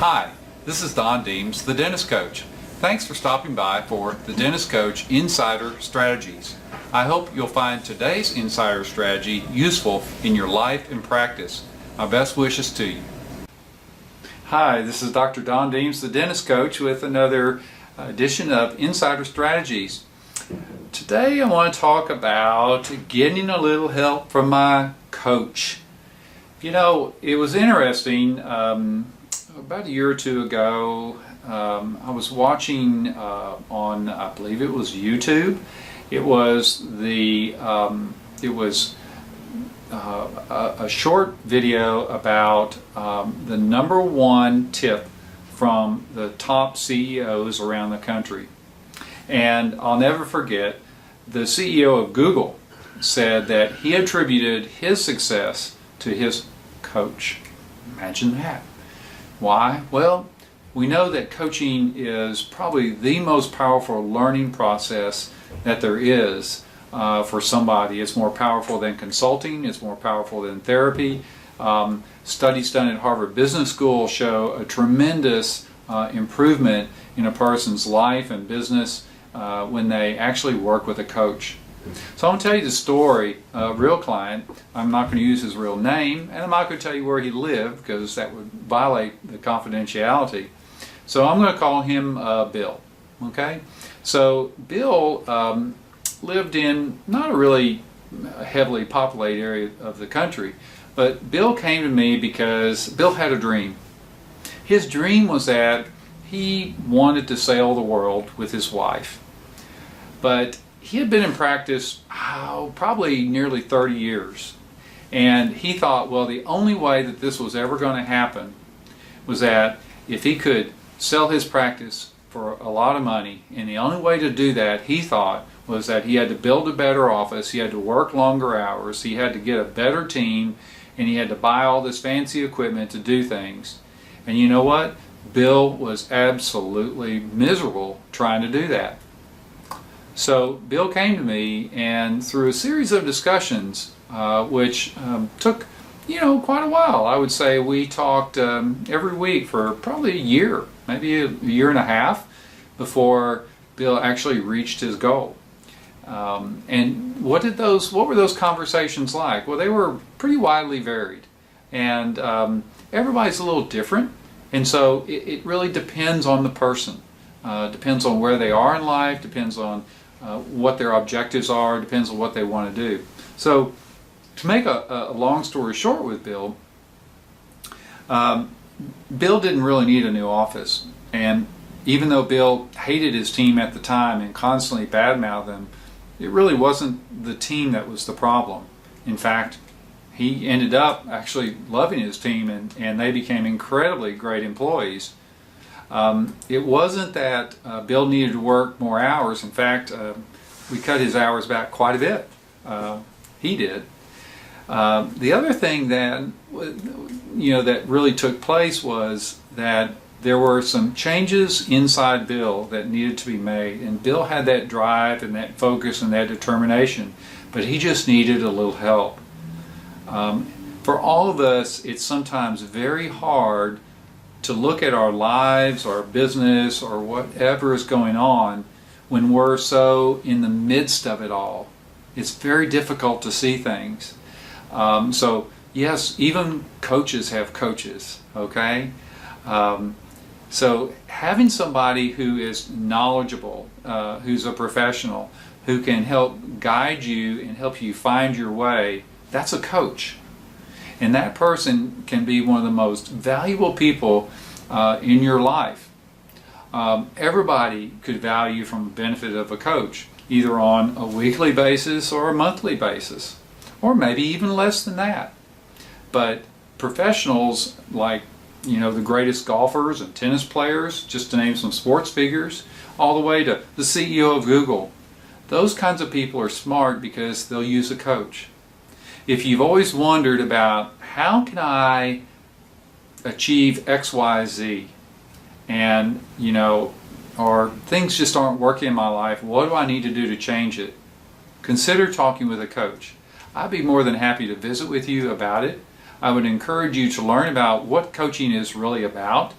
Hi, this is Don Deems, the Dentist Coach. Thanks for stopping by for the Dentist Coach Insider Strategies. I hope you'll find today's insider strategy useful in your life and practice. My best wishes to you. Hi, this is Dr. Don Deems, the Dentist Coach, with another edition of Insider Strategies. Today I want to talk about getting a little help from my coach. You know, it was interesting. About a year or two ago, I was watching on, I believe it was YouTube. It was a short video about the number one tip from the top CEOs around the country. And I'll never forget, the CEO of Google said that he attributed his success to his coach. Imagine that. Why? Well, we know that coaching is probably the most powerful learning process that there is for somebody. It's more powerful than consulting. It's more powerful than therapy. Studies done at Harvard Business School show a tremendous improvement in a person's life and business when they actually work with a coach. So I'm going to tell you the story of a real client. I'm not going to use his real name, and I'm not going to tell you where he lived because that would violate the confidentiality. So I'm going to call him Bill. Okay? So Bill lived in not a really heavily populated area of the country, but Bill came to me because Bill had a dream. His dream was that he wanted to sail the world with his wife. But he had been in practice probably nearly 30 years. And he thought, well, the only way that this was ever going to happen was that if he could sell his practice for a lot of money, and the only way to do that, he thought, was that he had to build a better office, he had to work longer hours, he had to get a better team, and he had to buy all this fancy equipment to do things. And you know what? Bill was absolutely miserable trying to do that. So Bill came to me, and through a series of discussions, which took, quite a while. I would say we talked every week for probably a year, maybe a year and a half, before Bill actually reached his goal. And what were those conversations like? Well, they were pretty widely varied, and everybody's a little different, and so it really depends on the person. Depends on where they are in life, depends on what their objectives are, depends on what they want to do. So to make a long story short with Bill, Bill didn't really need a new office. And even though Bill hated his team at the time and constantly badmouthed them, it really wasn't the team that was the problem. In fact, he ended up actually loving his team, and they became incredibly great employees. It wasn't that Bill needed to work more hours. In fact, we cut his hours back quite a bit. He did. The other thing that that really took place was that there were some changes inside Bill that needed to be made, and Bill had that drive and that focus and that determination, but he just needed a little help. For all of us, it's sometimes very hard to look at our lives, our business, or whatever is going on when we're so in the midst of it all. It's very difficult to see things. So yes, even coaches have coaches, okay? So having somebody who is knowledgeable, who's a professional, who can help guide you and help you find your way, that's a coach. And that person can be one of the most valuable people in your life. Everybody could value from the benefit of a coach, either on a weekly basis or a monthly basis, or maybe even less than that. But professionals like the greatest golfers and tennis players, just to name some sports figures, all the way to the CEO of Google, those kinds of people are smart because they'll use a coach. If you've always wondered about how can I achieve X, Y, Z, and or things just aren't working in my life, what do I need to do to change it? Consider talking with a coach. I'd be more than happy to visit with you about it. I would encourage you to learn about what coaching is really about.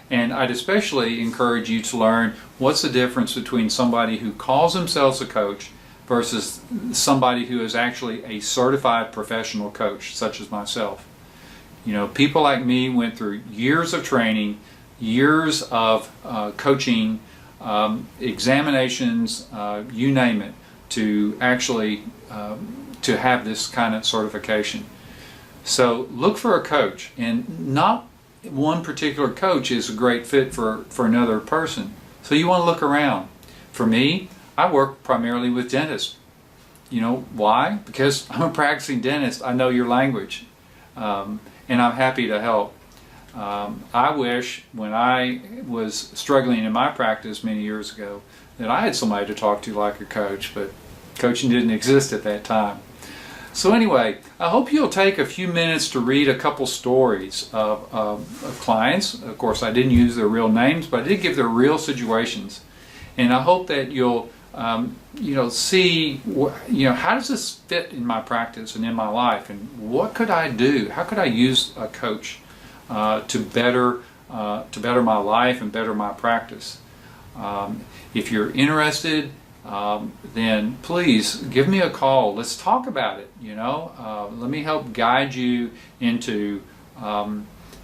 And I'd especially encourage you to learn what's the difference between somebody who calls themselves a coach versus somebody who is actually a certified professional coach, such as myself. You know, people like me went through years of training, years of coaching, examinations, you name it, to actually to have this kind of certification. So look for a coach, and not one particular coach is a great fit for another person. So you want to look around. For me, I work primarily with dentists. You know why? Because I'm a practicing dentist. I know your language, and I'm happy to help. I wish when I was struggling in my practice many years ago that I had somebody to talk to like a coach, but coaching didn't exist at that time. So anyway, I hope you'll take a few minutes to read a couple stories of clients. Of course, I didn't use their real names, but I did give their real situations. And I hope that you'll see, how does this fit in my practice and in my life, and what could I do? How could I use a coach to better my life and better my practice? If you're interested, then please give me a call. Let's talk about it. Let me help guide you into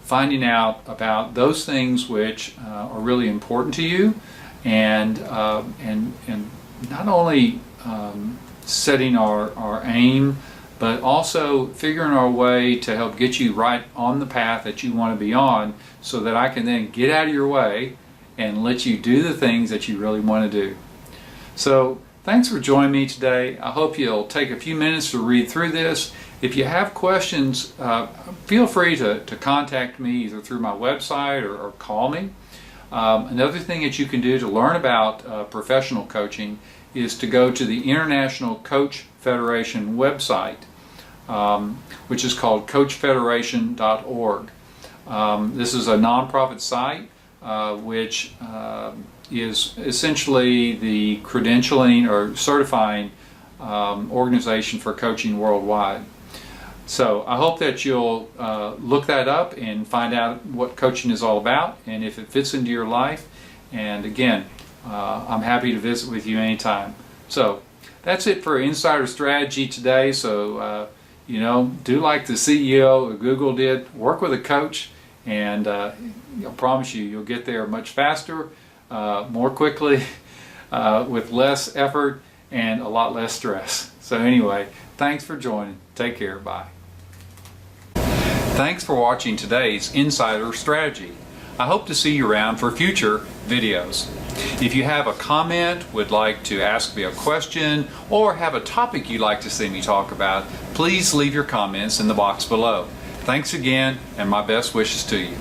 finding out about those things which are really important to you, and not only setting our aim, but also figuring our way to help get you right on the path that you want to be on, so that I can then get out of your way and let you do the things that you really want to do. So thanks for joining me today. I hope you'll take a few minutes to read through this. If you have questions, feel free to contact me either through my website or call me. Another thing that you can do to learn about professional coaching is to go to the International Coach Federation website, which is called coachfederation.org. This is a nonprofit site which is essentially the credentialing or certifying organization for coaching worldwide. So I hope that you'll look that up and find out what coaching is all about and if it fits into your life. And again, I'm happy to visit with you anytime. So that's it for Insider Strategy today. So do like the CEO of Google did, work with a coach, and I promise you'll get there much faster, more quickly, with less effort and a lot less stress. So anyway, thanks for joining. Take care. Bye. Thanks for watching today's Insider Strategy. I hope to see you around for future videos. If you have a comment, would like to ask me a question, or have a topic you'd like to see me talk about, please leave your comments in the box below. Thanks again, and my best wishes to you.